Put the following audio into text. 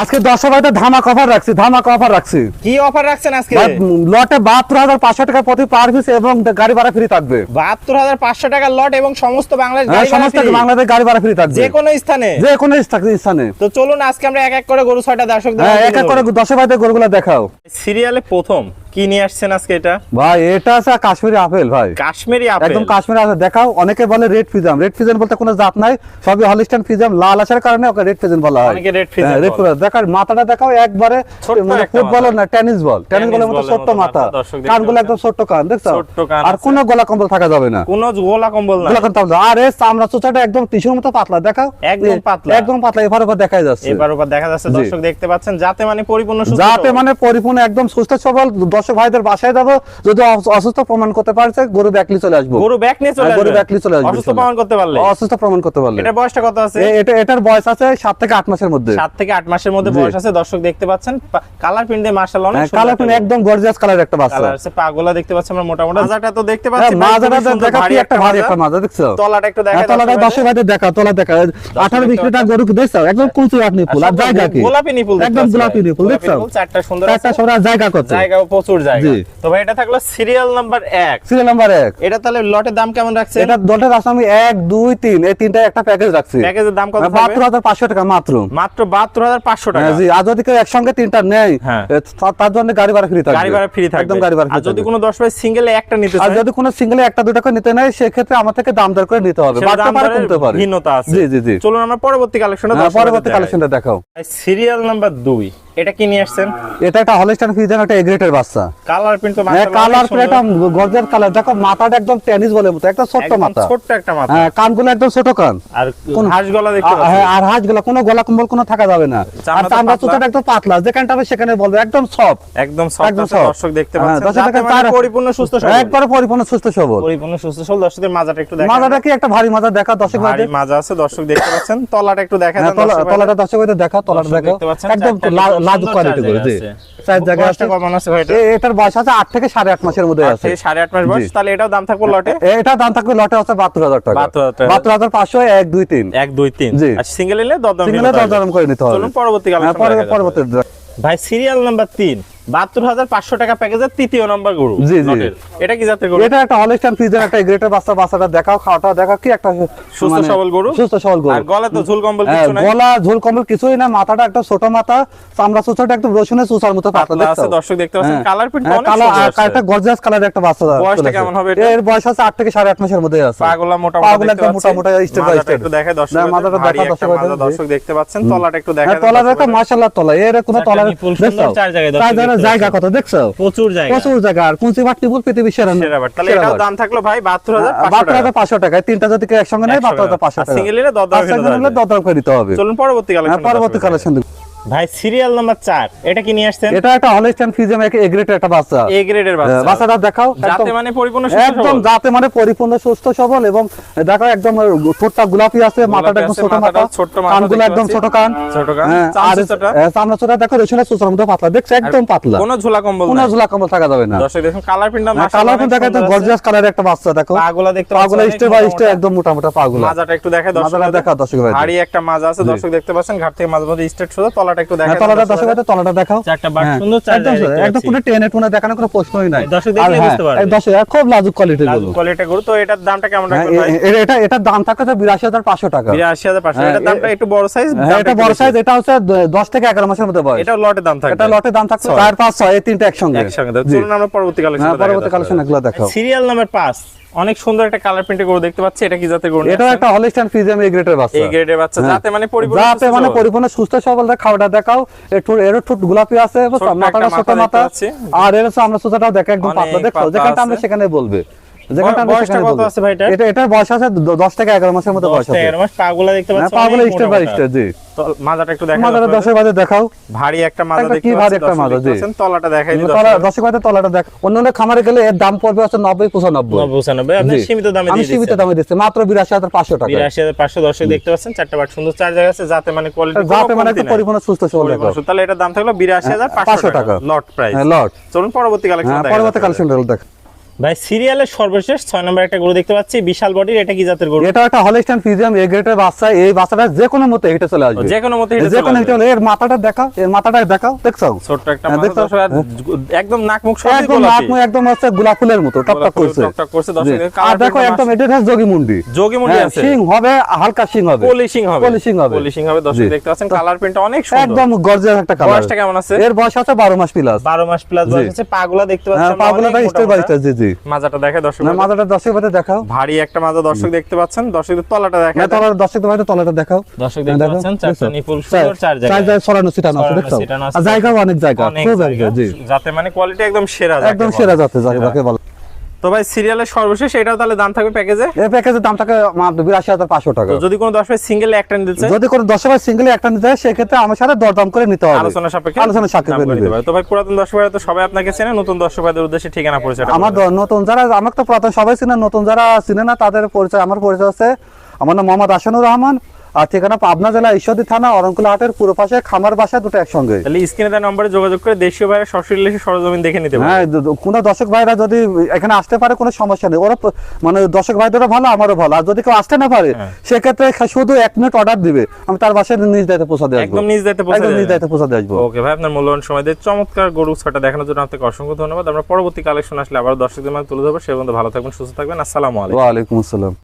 আজকে 10 ধামাকা অফার রাখছি কি অফার রাখছেন আজকে? লটে ৭২,৫০০ টাকা প্রতি পার পিস এবং গাড়ি ভাড়া ফ্রি থাকবে। ৭২,৫০০ টাকা লট এবং সমস্ত বাংলাদেশ বাংলাদেশ গাড়ি ভাড়া ফ্রি থাকবে যে কোনো স্থানে। তো চলুন আজকে আমরা এক এক করে গরু ৬টা দর্শকদের এক এক করে 10 গরুগুলো দেখাও। সিরিয়ালে প্রথম কি নিয়ে আসছেন আজকে? এটা ভাই এটা আছে কাশ্মীরি আপেল ভাই, কাশ্মীরি আপেল, একদম কাশ্মীরি আপেল। দেখাও, অনেকে বলে রেড ফিজাম বলতে কোনো জাত নাই, সবই হলিস্টাইন ফিজাম, লাল আসার কারণে ওকে রেড ফিজাম বলা হয়। অনেকে রেড ফিজাম বলে। দেখাও মাথাটা, দেখাও একবারে মানে ফুটবল না টেনিস বলের মতো ছোট্ট মাথা, কানগুলো একদম ছোট্ট কান, দেখছো? আর কোনো গলা কম্বল থাকা যাবে না, কোনো গলা কম্বল না, আর এই চামড়া চোচাটা একদম টিস্যুর মতো পাতলা। দেখাও একদম পাতলা, এবার দেখা যাচ্ছে, দর্শক দেখতে পাচ্ছেন। যাতে মানে পরিপূর্ণ একদম সুস্থ সবল। দর্শক ভাইদের বাসায় যাবো, যদি অসুস্থ প্রমাণ করতে পারছে গরু ব্যাক নিয়ে চলে আসবো, গরু ব্যাক নিয়ে চলে আসবে অসুস্থ প্রমাণ করতে পারলে। এটার বয়সটা কত আছে? এটার বয়স আছে 7 থেকে 8 মাসের মধ্যে। 7 থেকে 8 মাসের মধ্যে বয়স আছে। দর্শক দেখতে পাচ্ছেন কালার প্রিন্ট দিয়ে মাশাআল্লাহ অনেক সুন্দর, কালার প্রিন্ট একদম গর্জিয়াস কালার একটা বাচ্চা। কালার আছে, পাগুলা দেখতে পাচ্ছেন আমরা মোটামুটি। মাজাটা তো দেখতে পাচ্ছি, মাজাটা দেখা কি একটা ভারী একটা মাজা, দেখছো? তলাটা একটু দেখা, তলাটা দর্শক ভাইদের দেখা, তলা দেখা 18-20 টাকা গরু দেখছো, একদম কুচু আপনি ফুল আর জায়গা কি গোলাপি নিপুল, একদম গোলাপি নিপুল, দেখছো? চারটা সুন্দর, চারটা সরা জায়গা কত, জায়গাও প্রচুর জায়গা। তো ভাই এটা থাকলো সিরিয়াল নাম্বার 1। এটা তাহলে লটের দাম কেমন রাখছেন? এটা লটের দাম আমি 1 2 3 এই তিনটা একটা প্যাকেজ রাখছি। প্যাকেজের দাম কত? ৭২,৫০০ টাকা মাত্র ৭২,৫০০ টাকা। জি, আর যদি কেউ একসঙ্গে তিনটা নেয় তার জন্য গাড়ি ভাড়া ফ্রি থাকবে, একদম গাড়ি ভাড়া। আর যদি কোনো 10 ভাই সিঙ্গেলে একটা নিতে চায়, আর যদি কোনো সিঙ্গেলে একটা দুটো করে নিতে নেয়, সেক্ষেত্রে আমার থেকে দাম দর করে নিতে হবে, বাড়তে পারে কমতে পারে, ভিন্নতা আছে। জি। চলুন আমরা পরবর্তী কালেকশনটা দেখাও। সিরিয়াল নাম্বার 2, এটা কি নিয়ে আসছেন? এটা একটা হলিস্টাইন ফ্রিজিয়ান, একটা এগ্রেটের বাচ্চা। কালার প্রিন্ট তো কালার প্রিন্ট গর্জিয়াস কালার। দেখো মাথাটা একদম টেনিস বলের মতো, একটা ছোট্ট মাথা, ছোট্ট একটা মাথা, কানগুলো একদম ছোট কান, আর কোন হাঁস গলা দেখতে পাচ্ছেন? হ্যাঁ, আর হাঁস গলা, কোনো গলা কম্বল কোনো থাকা যাবে না। আর চামড়া চোচাটা একদম পাতলা, যেখানটা হবে সেখানে বলবে একদম সফট, একদম সফট। দর্শক দেখতে পাচ্ছেন পরিপূর্ণ সুস্থ সবল, একবারে পরিপূর্ণ সুস্থ সবল, দর্শকদের মাজাটা একটু দেখেন। মাজাটা কি একটা ভারী মাজা, দেখা দর্শক ভাই, ভারী মাজা আছে। দর্শক দেখতে পাচ্ছেন তলাটা একটু দেখা দেন। তলাটা দর্শক ভাই দেখা, তলাটা দেখো একদম লাজুক কোয়ালিটি করে। জি, চার জায়গা আছে। কেমন আছে ভাই? এটার বয়স আছে 8 থেকে 8.5 মাসের মধ্যে আছে। 8.5 মাস বয়স। তাহলে এটাও দাম থাকবে লটে? এটা দাম থাকবে লটে আছে ৭২,০০০ টাকা। ৭২,৫০০ 1 2 3 1 2 3। আর সিঙ্গেল নিলে দরদাম করে নিতে হবে। চলুন পরবর্তী পরবর্তী ভাই সিরিয়াল নাম্বার 3, ৭২,৫০০ টাকা প্যাকেজের তৃতীয় নাম্বার গরু। জি। এটা কি জাতের গরু? এটা একটা হলিস্টাইন ফ্রিজিয়ান, একটা গ্রেটার বাচ্চাটা দেখাও, খাওয়াটা দেখাও, কি একটা সুস্থ সবল গরু। আর গলা তো ঝুল কম্বল কিছু নাই, গলা ঝুল কম্বল কিছুই না, মাথাটা একটা ছোট মাথা, চামড়া চোচাটা একদম রসুনের চোচার মতো পাতলা আছে। দর্শক দেখতে পাচ্ছেন কালার প্রিন্ট অনেক সুন্দর আছে, একটা গর্জিয়াস কালারের একটা বাচ্চা। বয়সটা কেমন হবে? এর বয়স আছে 8 থেকে 8.5 মাসের মধ্যে আছে। পাগুলা মোটা স্টেপ বাই স্টেপ একটু দেখে দর্শক, মাথাটা দেখা দর্শক দেখতে পাচ্ছেন। তলাটা একটু দেখে, তলা দেখো মাশাআল্লাহ, তলা এর কোনো তলা দেখছো, চার জায়গা কত দেখছো, প্রচুর জায়গা। আর কুঞ্চি বাট টিপুল পৃথিবীর সেরা। তাহলে এটার দাম থাকলো ভাই ৭২,৫০০ টাকা। তিনটা যদি একসঙ্গে নেয় ৭২,৫০০ টাকা, সিঙ্গেল নিলে দরদাম করে দিতে হবে। চলুন পরবর্তী কালেকশন ভাই সিরিয়াল নাম্বার 4, এটা কি নিয়ে আসছেন? এটা একটা হলিস্টাইন ফ্রিজিয়ান, এ গ্রেডের একটা বাচ্চা। এ গ্রেডের বাচ্চা। বাচ্চাটা দেখাও, যাতে মানে পরিপূর্ণ সুস্থ সবল এবং দেখো একদম ঠোঁটটা গোলাপি আছে, মাথাটা একদম ছোট মাথা, কানগুলো একদম ছোট কান, আর চামড়া চোটা দেখো রসুনের চোচার মতো পাতলা, দেখছো একদম পাতলা, কোনো ঝোলা কম্বল থাকা যাবে না। দর্শক দেখুন কালার প্রিন্টটা কালার প্রিন্ট দেখো, একদম গর্জিয়াস কালারের একটা বাচ্চা। দেখো পাগুলা দেখতে পাগুলা স্টেপ বাই স্টেপ একদম মোটা পাগুলা। মাজাটা একটু দেখে দর্শক, মাজাটা দেখা দর্শক ভাই, ভারী একটা মাজা আছে। দর্শক দেখতে পাচ্ছেন ঘাট থেকে মাঝে মধ্যে স্ট্রেট সোজা। তলাটা একটু দেখে, তলাটা দেখাও, চারটা বাট সুন্দর, চার জায়গা একদম পুরো টেনে দেখানোর কোনো প্রশ্নই নাই। দর্শক দেখলে বুঝতে পারবে, দর্শক খুব লাজুক কোয়ালিটির গরু। তো এটার দামটা কেমন রাখবেন ভাই? এটার দাম থাকে ৮২,৫০০ টাকা। ৮২,৫০০। এটার দামটা একটু বড় সাইজ। এটা বড় সাইজ, এটা হচ্ছে 10 থেকে 11 মাসের মধ্যে বয়স। এটা লটের দাম থাকে, এটা লটের দাম থাকে ৪ ৫ ৬ এই তিনটা একসঙ্গে। চলুন আমরা পরবর্তী কালেকশন দেখাও। সিরিয়াল নাম্বার 5, অনেক সুন্দর একটা কালার প্রিন্টের গরু দেখতে পাচ্ছি। এটা কি জাতের গরু? এটা একটা হলিস্টাইন ফ্রিজিয়ান, এ গ্রেডের বাচ্চা। এ গ্রেডের বাচ্চা, যাতে মানে পরিপূর্ণ সুস্থ সবল। খাওয়াটা দেখাও, এর ঠোঁট গোলাপি আছে, মাথাটা ছোট মাথা, আর এর আমরা চোচাটাও দেখা একদম পাতলা। দেখো যেখানটা আমরা সেখানে বলবে, এটার বয়স আছে 10 থেকে 11 মাসের মতো বয়স আছে। 11 মাস। পাগুলা দেখতে পাচ্ছেন, পাগুলা স্টেপ বাই স্টেপ। জি, মাজাটা একটু দেখেন, মাজাটা দর্শক ভাই দেখাও, ভারী একটা মাজা দেখতে কি ভারী একটা মাজা। জি, তলাটা দেখাই দিই দর্শক ভাই, তলাটা দেখ। অন্য খামারে গেলে এর দাম পড়বে হচ্ছে ৯০ 95। আপনি সীমিত দামে আমি সীমিত দামে দিচ্ছি মাত্র ৮২,৫০০ টাকা। ৮২,৫০০। দর্শক দেখতে পাচ্ছেন চারটা বাট সুন্দর, চার জায়গা আছে, যাতে মানে কোয়ালিটি, যাতে মানে একটু পরিপূর্ণ সুস্থ সবল। তাহলে এটার দাম থাকলো ৮২,৫০০ টাকা লট প্রাইস। লট। চলুন পরবর্তী কালেকশন দেখ। ভাই সিরিয়ালের সর্বশেষ 6 নম্বর একটা গরু দেখতে পাচ্ছি, বিশাল বডির। এটা কি জাতের গরু? এটা একটা হলস্টাইন ফ্রিজিয়ান এ গ্রেডের বাচ্চা। এই বাচ্চাটা যে কোনো মতে হেঁটে চলে আসবে, যে কোনো মতে যে কোনো হেঁটে। এর মাথাটা দেখাও, এর মাথাটা দেখাও, দেখছো ছোট্ট একটা মাথা, দর্শক, আর একদম নাক মুখ সবই একদম নাক মুখ একদম হচ্ছে গোলাপ ফুলের মতো টকটক করছে। দর্শক, আর দেখো একদম এটা যোগী মুন্ডি আছে, সিং হবে, হালকা সিং হবে, পলিশিং হবে, পলিশিং হবে। দর্শক দেখতে পাচ্ছেন কালার প্রিন্টটা অনেক সুন্দর, একদম গর্জিয়াস একটা কালার। বয়সটা কেমন আছে? এর বয়স আছে 12 মাস প্লাস। 12 মাস প্লাস বয়স আছে। পাগুলা দেখতে পাচ্ছেন, হ্যাঁ পাগুলাটা স্টেপ বাই স্টেপ। জি জি, মাজাটা দেখে দর্শক, না মাজাটা দর্শক ভাইদের দেখাও, ভারী একটা মাজা দর্শক দেখতে পাচ্ছেন। দর্শকদের তলাটা দেখে, না তলার দর্শক ভাইদের তলাটা দেখাও। দর্শক দেখতে পাচ্ছেন চারটা নিপুল সুন্দর, চার জায়গায় সরানো সিটানো আছে, দেখছো? আর জায়গাও অনেক জায়গা, খুব জায়গা। জি, যাতে মানে কোয়ালিটি একদম সেরা, একদম সেরা যাতে যাকে বলে। তো ভাই সিরিয়ালের সর্বশেষ এটাও তাহলে দাম থাকবে প্যাকেজে? এই প্যাকেজের দাম থাকে মাত্র 82,500 টাকা। যদি কোনো 10 ভাই সিঙ্গেল একটা নিতে চায়, যদি কোনো 10 ভাই সিঙ্গেল একটা নিতে চায়, সেক্ষেত্রে আমার সাথে দরদাম করে নিতে হবে, আলোচনা সাপেক্ষে নিতে হবে। তো ভাই পুরাতন দর্শক ভাইরা তো সবাই আপনাকে চেনে, নতুন দর্শক ভাইদের উদ্দেশ্যে ঠিকানা পরিচয়। আমার নতুন যারা, আমাকে তো পুরাতন সবাই চিনে, নতুন যারা চিনে না তাদের পরিচয়, আমার পরিচয় আছে। আমার নাম মোহাম্মদ আসানুর রহমান, আর ঠিকানা পাবনা জেলা ঈশ্বরদী থানা অরণকুলা হাটের পুরো পাশে, খামার বাসা দুটো একসঙ্গে। তাহলে স্ক্রিনে দেওয়া নম্বরে যোগাযোগ করে দেশীয় ভাইরা সরাসরি এসে সরজমিন দেখে নিতে পারে। হ্যাঁ, কোন দর্শক ভাইরা যদি এখানে আসতে পারে কোনো সমস্যা নেই, ওরা মানে দর্শক ভাইদেরও ভালো, আমারও ভালো। আর যদি কেউ আসতে না পারে, সেক্ষেত্রে শুধু 1 মিনিট অর্ডার দিবে, আমি তার বাসায় নিজ দায়িত্বে পৌঁছে দিয়ে আসবো, একদম নিজ দায়িত্বে পৌঁছে দিয়ে আসবো। ওকে ভাই, আপনার মূল্যবান সময় দিয়ে চমৎকার গরু ছটা দেখানোর জন্য আপনাকে অসংখ্য ধন্যবাদ। আমরা পরবর্তী কালেকশন আসলে আবার দর্শকদের মাঝে তুলে ধরবো। সে পর্যন্ত ভালো থাকবেন, সুস্থ থাকবেন। আসসালামু আলাইকুম। ওয়া আলাইকুম আসসালাম।